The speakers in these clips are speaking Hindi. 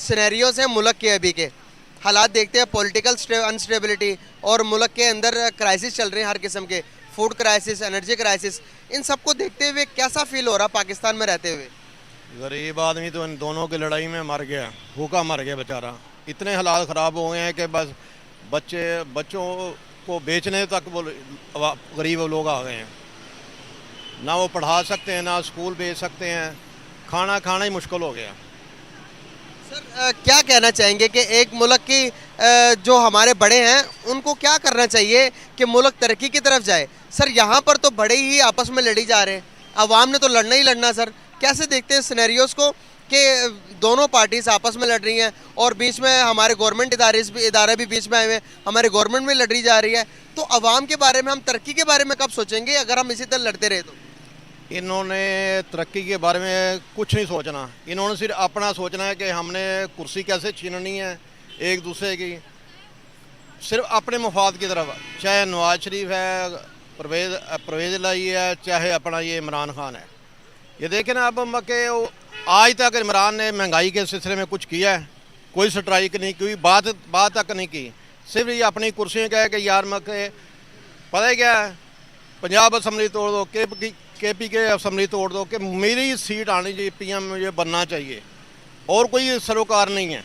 सिनेरियोज हैं मुल्क के अभी के हालात देखते हैं, पॉलिटिकल अनस्टेबिलिटी और मुल्क के अंदर क्राइसिस चल रहे हैं हर किस्म के, फूड क्राइसिस, एनर्जी क्राइसिस, इन सबको देखते हुए कैसा फील हो रहा पाकिस्तान में रहते हुए? गरीब आदमी तो इन दोनों की लड़ाई में मर गया, भूखा मर गया बेचारा। इतने हालात ख़राब हो गए हैं कि बस बच्चों को बेचने तक वो गरीब लोग आ गए हैं। ना वो पढ़ा सकते हैं, ना स्कूल भेज सकते हैं, खाना ही मुश्किल हो गया। सर क्या कहना चाहेंगे कि एक मुल्क की जो हमारे बड़े हैं उनको क्या करना चाहिए कि मुल्क तरक्की की तरफ जाए? सर यहाँ पर तो बड़े ही आपस में लड़ी जा रहे हैं, अवाम ने तो लड़ना ही लड़ना। सर कैसे देखते हैं सिनेरियोज को कि दोनों पार्टीज आपस में लड़ रही हैं और बीच में हमारे गवर्नमेंट इदारे भी बीच में आए हुए हैं, हमारी गवर्नमेंट में लड़ी जा रही है, तो अवाम के बारे में हम तरक्की के बारे में कब सोचेंगे अगर हम इसी तरह लड़ते रहे तो? इन्होंने तरक्की के बारे में कुछ नहीं सोचना, इन्होंने सिर्फ अपना सोचना है कि हमने कुर्सी कैसे छीननी है एक दूसरे की, सिर्फ अपने मफाद की तरफ। चाहे नवाज शरीफ है, परवेज़ लाई है, चाहे अपना ये इमरान खान है। ये देखें ना, अब के आज तक इमरान ने महंगाई के सिलसिले में कुछ किया है? कोई स्ट्राइक नहीं की, बात तक नहीं की। सिर्फ ये अपनी कुर्सियाँ कहे कि यार के पता है क्या है, पंजाब असम्बली तोड़ दो, KP के असम्बली तोड़ दो, कि मेरी सीट आनी चाहिए, PM मुझे बनना चाहिए, और कोई सरोकार नहीं है।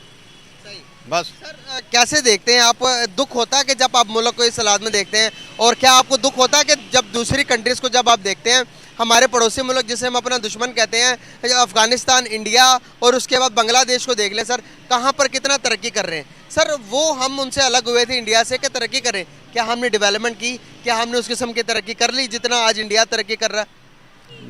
बस सर कैसे देखते हैं आप, दुख होता है कि जब आप मुल्क को इस हालात में देखते हैं, और क्या आपको दुख होता है कि जब दूसरी कंट्रीज़ को जब आप देखते हैं, हमारे पड़ोसी मुल्क जिसे हम अपना दुश्मन कहते हैं, अफ़गानिस्तान, इंडिया और उसके बाद बांग्लादेश को देख लें सर, कहाँ पर कितना तरक्की कर रहे हैं? सर वो हम उनसे अलग हुए थे इंडिया से कि तरक्की करें? क्या हमने डेवलपमेंट की? क्या हमने उस किस्म की तरक्की कर ली जितना आज इंडिया तरक्की कर रहा है?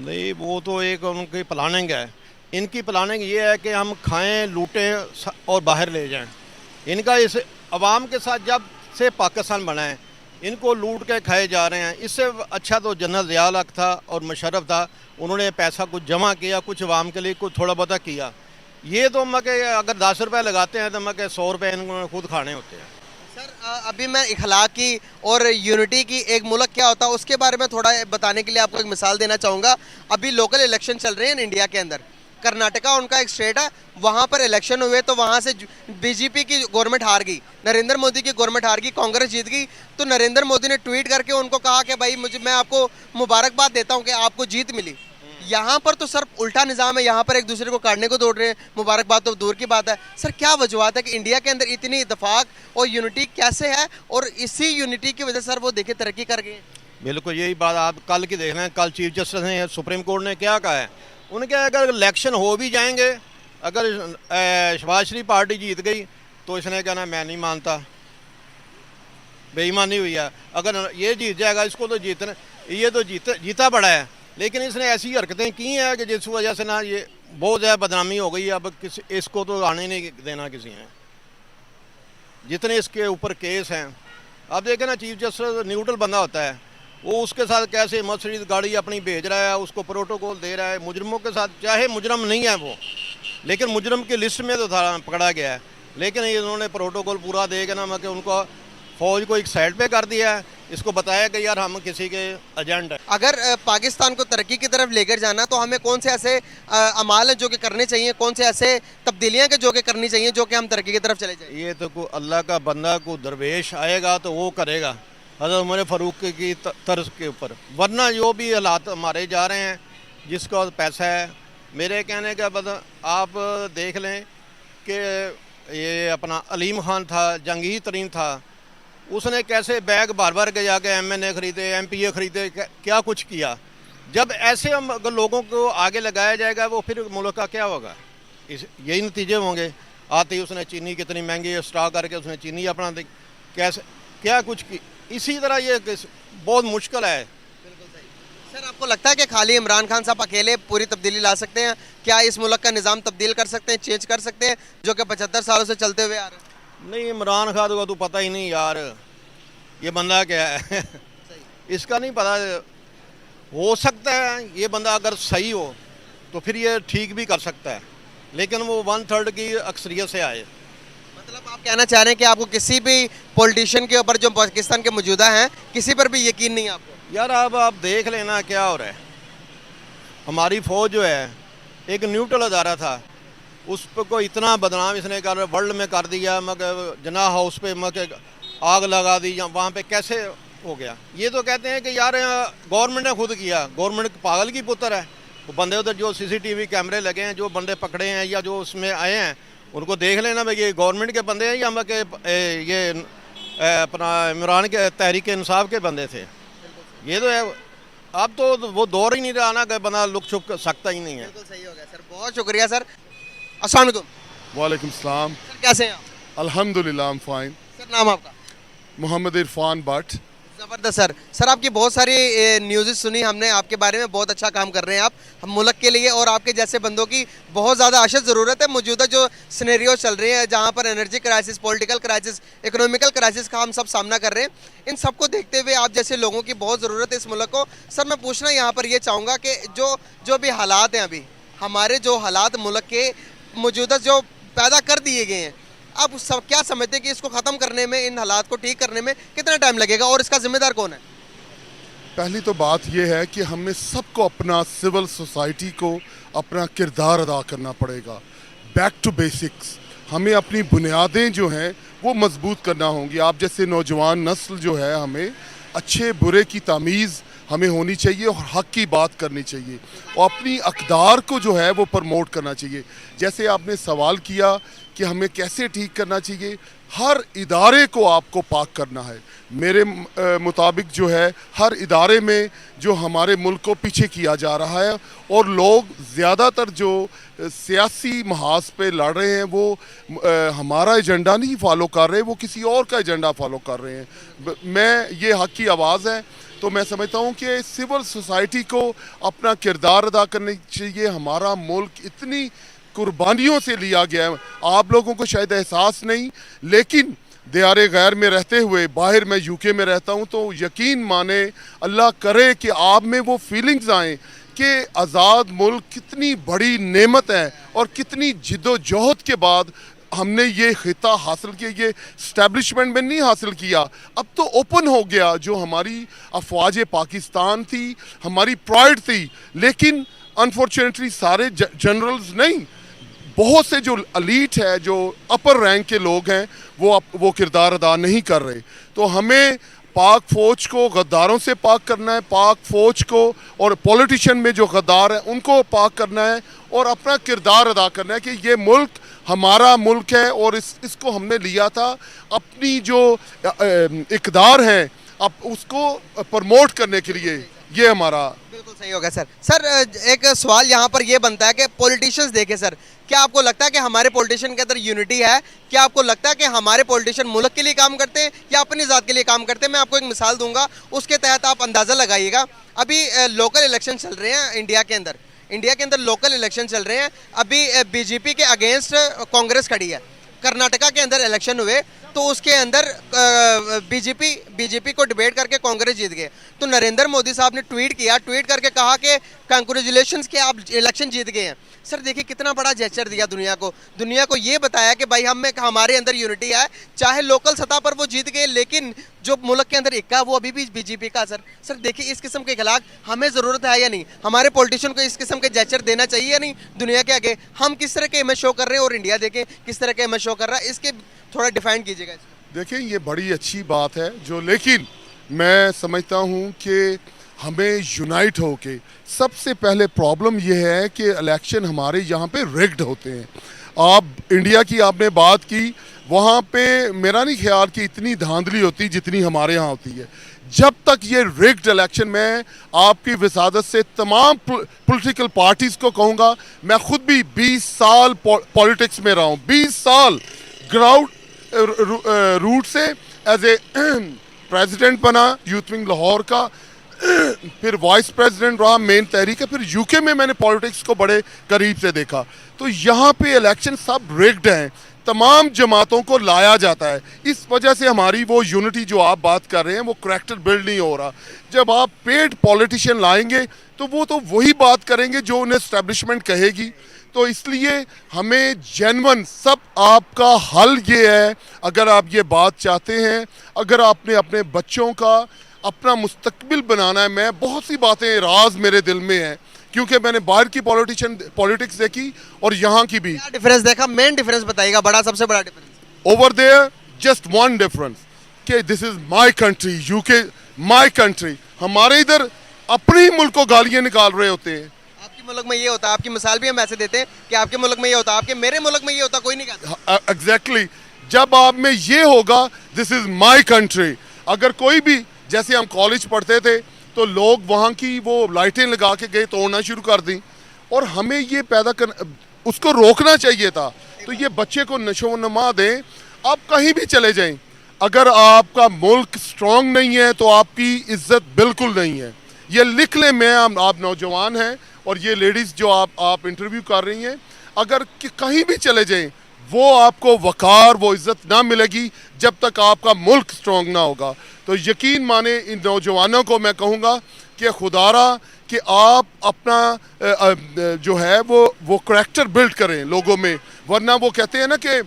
नहीं, वो तो एक उनकी प्लानिंग है। इनकी प्लानिंग ये है कि हम खाएं, लूटें और बाहर ले जाएं। इनका इस अवाम के साथ जब से पाकिस्तान बना है, इनको लूट के खाए जा रहे हैं। इससे अच्छा तो जनरल ज़िया हक़ था और मुशर्रफ था, उन्होंने पैसा कुछ जमा किया, कुछ अवाम के लिए कुछ थोड़ा बहुत किया। ये तो अगर 10 रुपये लगाते हैं तो 100 रुपये इनको खुद खाने होते हैं। सर अभी मैं इखलाक की और यूनिटी की एक मुल्क क्या होता है उसके बारे में थोड़ा बताने के लिए आपको एक मिसाल देना चाहूँगा। अभी लोकल इलेक्शन चल रहे हैं इंडिया के अंदर, कर्नाटका उनका एक स्टेट है, वहाँ पर इलेक्शन हुए तो वहाँ से BJP की गवर्नमेंट हार गई, नरेंद्र मोदी की गवर्नमेंट हार गई, कांग्रेस जीत गई। तो नरेंद्र मोदी ने ट्वीट करके उनको कहा कि भाई मैं आपको मुबारकबाद देता हूँ कि आपको जीत मिली। यहाँ पर तो सर उल्टा निज़ाम है, यहाँ पर एक दूसरे को काटने को दौड़ रहे हैं, मुबारकबाद तो दूर की बात है। सर क्या वजूहत है कि इंडिया के अंदर इतनी इतफाक और यूनिटी कैसे है, और इसी यूनिटी की वजह से सर वो देखे तरक्की कर गए? बिल्कुल यही बात आप कल की देख रहे हैं। कल चीफ जस्टिस ने, सुप्रीम कोर्ट ने क्या कहा है, उनके अगर इलेक्शन हो भी जाएंगे, अगर शहबाज शरीफ पार्टी जीत गई तो इसने कहना मैं नहीं मानता, बेईमानी हुई है। अगर ये जीत जाएगा, इसको तो ये तो जीता बड़ा है, लेकिन इसने ऐसी हरकतें की हैं कि जिस वजह से ना ये बहुत ज़्यादा बदनामी हो गई। अब इसको तो आने नहीं देना किसी ने, जितने इसके ऊपर केस हैं। अब देखें ना, चीफ जस्टिस न्यूट्रल बंदा होता है, वो उसके साथ कैसे मर्सिडीज गाड़ी अपनी भेज रहा है, उसको प्रोटोकॉल दे रहा है मुजरमों के साथ, चाहे मुजरम नहीं है वो, लेकिन मुजरम की लिस्ट में तो पकड़ा गया है। लेकिन इन्होंने प्रोटोकॉल पूरा दे के ना उनको फौज को एक साइड पे कर दिया है, इसको बताया कि यार हम किसी के एजेंट हैं। अगर पाकिस्तान को तरक्की की तरफ लेकर जाना तो हमें कौन से ऐसे अमाल हैं जो कि करने चाहिए, कौन से ऐसे तब्दीलियाँ के जो कि करनी चाहिए जो कि हम तरक्की की तरफ चले जाएं? ये तो कोई अल्लाह का बंदा को दरवेश आएगा तो वो करेगा, हज़रत उमर फारूक की तर्ज के ऊपर। वरना जो भी हालात मारे जा रहे हैं, जिसका पैसा है, मेरे कहने का बता आप देख लें कि ये अपना अलीम खान था, जंगीर तरीन था, उसने कैसे बैग बार बार के जाके MNA खरीदे, MPA खरीदे, क्या कुछ किया। जब ऐसे हम अगर लोगों को आगे लगाया जाएगा, वो फिर मुल्क का क्या होगा? यही नतीजे होंगे। आते ही उसने चीनी कितनी महंगी स्टॉक करके उसने चीनी अपना कैसे क्या कुछ की। इसी तरह ये बहुत मुश्किल है। सर आपको लगता है कि खाली इमरान खान साहब अकेले पूरी तब्दीली ला सकते हैं? क्या इस मुल्क का निज़ाम तब्दील कर सकते हैं, चेंज कर सकते हैं, जो कि 75 सालों से चलते हुए आ रहे हैं? नहीं, इमरान खान को तो पता ही नहीं यार, ये बंदा क्या है इसका नहीं पता। हो सकता है ये बंदा अगर सही हो तो फिर ये ठीक भी कर सकता है, लेकिन वो 1/3 की अक्सरियत से आए। मतलब आप कहना चाह रहे हैं कि आपको किसी भी पॉलिटिशियन के ऊपर जो पाकिस्तान के मौजूदा हैं, किसी पर भी यकीन नहीं आपको? यार अब आप देख लेना क्या हो रहा है। हमारी फ़ौज जो है एक न्यूट्रल अदारा था, को इतना बदनाम इसने कर वर्ल्ड में कर दिया, मगर जना हाउस पे मगर आग लगा दी, या वहाँ पे कैसे हो गया। ये तो कहते हैं कि यार गवर्नमेंट ने खुद किया, गवर्नमेंट पागल की पुत्र है। वो बंदे उधर जो सीसीटीवी कैमरे लगे हैं, जो बंदे पकड़े हैं या जो उसमें आए हैं, उनको देख लेना भाई ये गवर्नमेंट के बंदे हैं या ये अपना इमरान के तहरीक इंसाफ के बंदे थे। ये तो है, अब तो वो दौर ही नहीं रहा ना कि बंदा लुक छुप सकता ही नहीं है। बिल्कुल सही हो गया सर, बहुत शुक्रिया सर। अस्सलाम वालेकुम। वालेकुम सलाम। सर कैसे हैं आप? अल्हम्दुलिल्लाह आई एम फाइन। सर नाम आपका? मोहम्मद इरफान भट्ट। ज़बरदस्त सर। सर आपकी बहुत सारी न्यूज़ सुनी हमने आपके बारे में, बहुत अच्छा काम कर रहे हैं आप हम मुल्क के लिए, और आपके जैसे बंदों की बहुत ज़्यादा अशद ज़रूरत है। मौजूदा जो सिनेरियो चल रहे हैं जहाँ पर energy crisis, political crisis, economical crisis का हम सब सामना कर रहे हैं, इन सबको देखते हुए आप जैसे लोगों की बहुत ज़रूरत है इस मुल्क को। सर मैं पूछना यहाँ पर ये चाहूँगा कि जो भी हालात हैं अभी, हमारे जो हालात मुल्क के मौजूदा जो पैदा कर दिए गए हैं, आप सब क्या समझते हैं कि इसको ख़त्म करने में, इन हालात को ठीक करने में कितना टाइम लगेगा और इसका जिम्मेदार कौन है? पहली तो बात यह है कि हमें सबको अपना सिविल सोसाइटी को अपना किरदार अदा करना पड़ेगा। बैक टू बेसिक्स, हमें अपनी बुनियादें जो हैं वो मजबूत करना होंगी। आप जैसे नौजवान नस्ल जो है, हमें अच्छे बुरे की तमीज़ हमें होनी चाहिए और हक की बात करनी चाहिए और अपनी अक़दार को जो है वो प्रमोट करना चाहिए। जैसे आपने सवाल किया कि हमें कैसे ठीक करना चाहिए, हर इदारे को आपको पाक करना है। मेरे मुताबिक जो है हर इदारे में जो हमारे मुल्क को पीछे किया जा रहा है और लोग ज़्यादातर जो सियासी महाज पे लड़ रहे हैं वो हमारा एजेंडा नहीं फॉलो कर रहे, वो किसी और का एजेंडा फॉलो कर रहे हैं। मैं ये हक की आवाज़ है, तो मैं समझता हूँ कि सिविल सोसाइटी को अपना किरदार अदा करना चाहिए। हमारा मुल्क इतनी कुर्बानियों से लिया गया है, आप लोगों को शायद एहसास नहीं, लेकिन दियारे गैर में रहते हुए, बाहर मैं यूके में रहता हूँ, तो यकीन माने, अल्लाह करे कि आप में वो फीलिंग्स आएँ कि आज़ाद मुल्क कितनी बड़ी नेमत है और कितनी जिद्दोजहद के बाद हमने ये खिता हासिल किया। ये इस्टेब्लिशमेंट में नहीं हासिल किया, अब तो ओपन हो गया। जो हमारी अफवाज पाकिस्तान थी, हमारी प्राइड थी, लेकिन अनफॉर्चुनेटली सारे जनरल्स नहीं, बहुत से जो एलीट है, जो अपर रैंक के लोग हैं, वो किरदार अदा नहीं कर रहे। तो हमें पाक फ़ौज को गद्दारों से पाक करना है, पाक फ़ौज को और पॉलिटिशियन में जो गद्दार हैं उनको पाक करना है और अपना किरदार अदा करना है कि ये मुल्क हमारा मुल्क है और इसको हमने लिया था। अपनी जो इक़दार हैं अब उसको प्रमोट करने के लिए ये हमारा। बिल्कुल सही होगा सर। सर एक सवाल यहाँ पर ये बनता है कि पॉलिटिशियंस देखें सर, क्या आपको लगता है कि हमारे पॉलिटिशियन के अंदर यूनिटी है? क्या आपको लगता है कि हमारे पॉलिटिशियन मुल्क के लिए काम करते हैं या अपनी ज़ात के लिए काम करते हैं? मैं आपको एक मिसाल दूंगा, उसके तहत आप अंदाज़ा लगाइएगा। अभी लोकल इलेक्शन चल रहे हैं इंडिया के अंदर लोकल इलेक्शन चल रहे हैं। अभी बीजेपी के अगेंस्ट कांग्रेस खड़ी है। कर्नाटका के अंदर इलेक्शन हुए तो उसके अंदर बीजेपी को डिबेट करके कांग्रेस जीत गए। तो नरेंद्र मोदी साहब ने ट्वीट करके कहा कि कंग्रेचुलेशंस के आप इलेक्शन जीत गए हैं। सर देखिए कितना बड़ा जेस्चर दिया दुनिया को ये बताया कि भाई हमारे अंदर यूनिटी है। चाहे लोकल सतह पर वो जीत गए, लेकिन जो मुल्क के अंदर इक्का वो अभी भी बीजेपी का। सर देखिए इस किस्म के खिलाफ हमें ज़रूरत है या नहीं? हमारे पॉलिटिशियन को इस किस्म के जेस्चर देना चाहिए या नहीं दुनिया के आगे? हम किस तरह के इमेज शो कर रहे हैं और इंडिया देखें किस तरह के इमेज शो कर रहा है, इसके थोड़ा डिफाइन कीजिएगा। देखें ये बड़ी अच्छी बात है जो, लेकिन मैं समझता हूँ कि हमें यूनाइट होके, सबसे पहले प्रॉब्लम यह है कि इलेक्शन हमारे यहाँ पे रिग्ड होते हैं। आप इंडिया की आपने बात की, वहाँ पे मेरा नहीं ख्याल कि इतनी धांधली होती जितनी हमारे यहाँ होती है। जब तक ये रिग्ड इलेक्शन, मैं आपकी विसादत से तमाम पॉलिटिकल पार्टीज़ को कहूँगा, मैं खुद भी 20 साल पॉलिटिक्स में रहा हूँ, 20 साल ग्राउंड रूट से एज ए प्रेसिडेंट बना यूथ विंग लाहौर का, फिर वाइस प्रेसिडेंट रहा मेन तहरीक, फिर यूके में मैंने पॉलिटिक्स को बड़े करीब से देखा। तो यहाँ पे इलेक्शन सब रिग्ड हैं, तमाम जमातों को लाया जाता है। इस वजह से हमारी वो यूनिटी जो आप बात कर रहे हैं वो करैक्टर बिल्ड नहीं हो रहा। जब आप पेड पॉलिटिशियन लाएंगे तो वो तो वही बात करेंगे जो उन्हें एस्टेब्लिशमेंट कहेगी। तो इसलिए हमें जेन्युइन सब, आपका हल ये है, अगर आप ये बात चाहते हैं, अगर आपने अपने बच्चों का अपना मुस्तकबिल बनाना है, मैं बहुत सी बातें राज मेरे दिल में हैं क्योंकि मैंने बाहर की पॉलिटिक्स देखी और यहाँ की भी. क्या डिफरेंस देखा, मेन डिफरेंस बताइएगा, बड़ा सबसे बड़ा difference. Over there, just one difference कि this is my country, UK my country. हमारे इधर अपने ही मुल्क को गालियां निकाल रहे होते हैं. आपके मुल्क में ये होता है, आपकी मिसाल भी हम ऐसे देते हैं कि आपके मुल्क में ये होता है, आपके मेरे मुल्क में ये होता, कोई नहीं कहता. एग्जैक्टली जब आप में ये होगा दिस इज माई कंट्री. अगर कोई भी, जैसे हम कॉलेज पढ़ते थे तो लोग वहाँ की वो लाइटें लगा के गए, तोड़ना शुरू कर दी, और हमें ये पैदा कर उसको रोकना चाहिए था. तो ये बच्चे को नशो नमा दें. आप कहीं भी चले जाएं, अगर आपका मुल्क स्ट्रांग नहीं है तो आपकी इज्जत बिल्कुल नहीं है. ये लिख लें. मैं आप नौजवान हैं और ये लेडीज़ जो आप इंटरव्यू कर रही हैं, अगर कहीं भी चले जाएं वो आपको वकार, वो इज्जत ना मिलेगी जब तक आपका मुल्क स्ट्रांग ना होगा. तो यकीन माने इन नौजवानों को मैं कहूँगा कि खुदारा कि आप अपना जो है वो करैक्टर बिल्ड करें लोगों में. वरना वो कहते हैं ना कि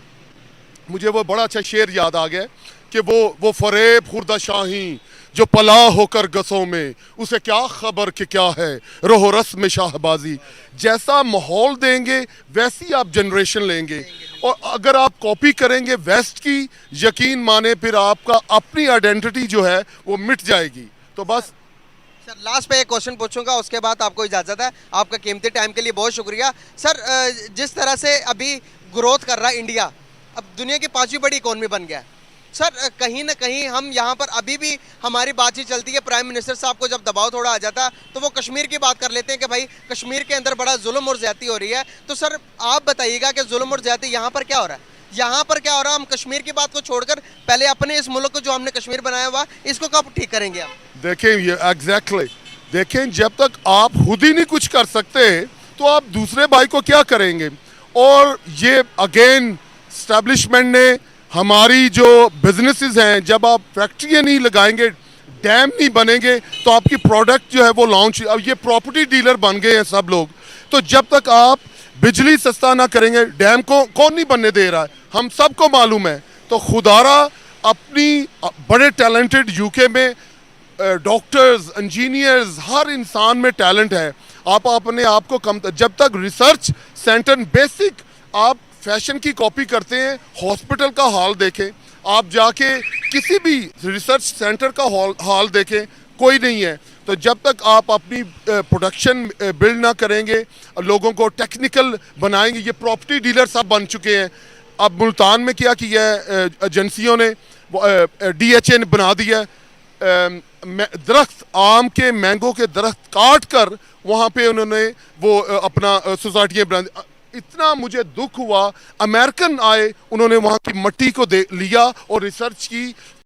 मुझे वो बड़ा अच्छा शेर याद आ गया कि वो फरेब खुर्दा शाही जो पला होकर गसों में, उसे क्या खबर कि क्या है रोह रस्म में शाहबाजी. जैसा माहौल देंगे वैसी आप जनरेशन लेंगे, और अगर आप कॉपी करेंगे वेस्ट की, यकीन माने फिर आपका अपनी आइडेंटिटी जो है वो मिट जाएगी. तो बस सर लास्ट पे एक क्वेश्चन पूछूंगा, उसके बाद आपको इजाज़त है. आपका कीमती टाइम के लिए बहुत शुक्रिया. सर जिस तरह से अभी ग्रोथ कर रहा है इंडिया, अब दुनिया की 5वीं बड़ी इकोनॉमी बन गया है. सर कहीं ना कहीं हम यहाँ पर अभी भी हमारी बातचीत चलती है, प्राइम मिनिस्टर साहब को जब दबाव थोड़ा आ जाता है तो वो कश्मीर की बात कर लेते हैं कि भाई कश्मीर के अंदर बड़ा जुल्म और ज्यादती हो रही है. तो सर आप बताइएगा कि जुल्म और ज्यादती यहाँ पर क्या हो रहा है, यहाँ पर क्या हो रहा है? हम कश्मीर की बात को छोड़कर पहले अपने इस मुल्क को जो हमने कश्मीर बनाया हुआ, इसको कब ठीक करेंगे आप? देखें ये एग्जैक्टली देखें, जब तक आप खुद ही नहीं कुछ कर सकते तो आप दूसरे भाई को क्या करेंगे. और ये अगेन स्टैब्लिशमेंट ने हमारी जो बिजनेसेस हैं, जब आप फैक्ट्रियाँ नहीं लगाएंगे, डैम नहीं बनेंगे, तो आपकी प्रोडक्ट जो है वो लॉन्च. अब ये प्रॉपर्टी डीलर बन गए हैं सब लोग. तो जब तक आप बिजली सस्ता ना करेंगे, डैम को कौन नहीं बनने दे रहा है, हम सबको मालूम है. तो खुदारा अपनी बड़े टैलेंटेड यूके में डॉक्टर्स, इंजीनियर्स, हर इंसान में टैलेंट है. आप अपने आप को कम, जब तक रिसर्च सेंटर बेसिक, आप फैशन की कॉपी करते हैं, हॉस्पिटल का हाल देखें, आप जाके किसी भी रिसर्च सेंटर का हाल देखें, कोई नहीं है. तो जब तक आप अपनी प्रोडक्शन बिल्ड ना करेंगे, लोगों को टेक्निकल बनाएंगे, ये प्रॉपर्टी डीलर सब बन चुके हैं. अब मुल्तान में क्या किया है एजेंसियों ने, DHA ने बना दिया दरख्त, आम के, मैंगो के दरख्त काट कर वहाँ पे उन्होंने वो अपना सोसाइटियाँ बना दी. इतना मुझे दुख हुआ, अमेरिकन आए, उन्होंने वहाँ की मट्टी को लिया और रिसर्च की,